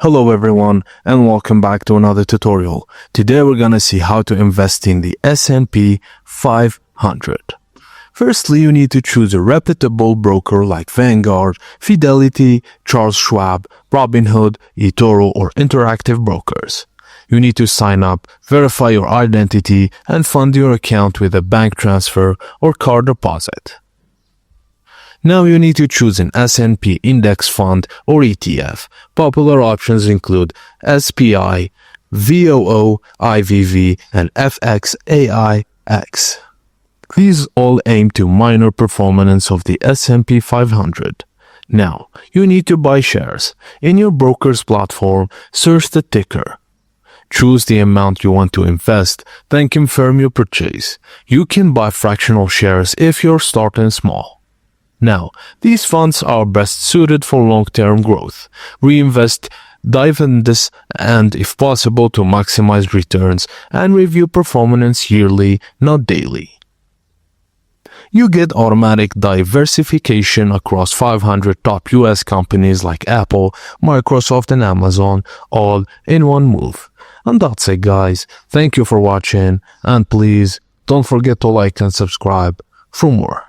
Hello everyone and welcome back to another tutorial. Today we're gonna see how to invest in the S&P 500. Firstly, you need to choose a reputable broker like Vanguard, Fidelity, Charles Schwab, Robinhood, eToro, or Interactive Brokers. You need to sign up, verify your identity, and fund your account with a bank transfer or card deposit. Now you need to choose an S&P index fund or ETF. Popular options include SPI, VOO, IVV, and FXAIX. These all aim to monitor performance of the S&P 500. Now, you need to buy shares. In your broker's platform, search the ticker. Choose the amount you want to invest, then confirm your purchase. You can buy fractional shares if you're starting small. Now, these funds are best suited for long-term growth. Reinvest dividends and, if possible, to maximize returns and review performance yearly, not daily. You get automatic diversification across 500 top US companies like Apple, Microsoft, and Amazon, all in one move. And that's it, guys. Thank you for watching, and please don't forget to like and subscribe for more.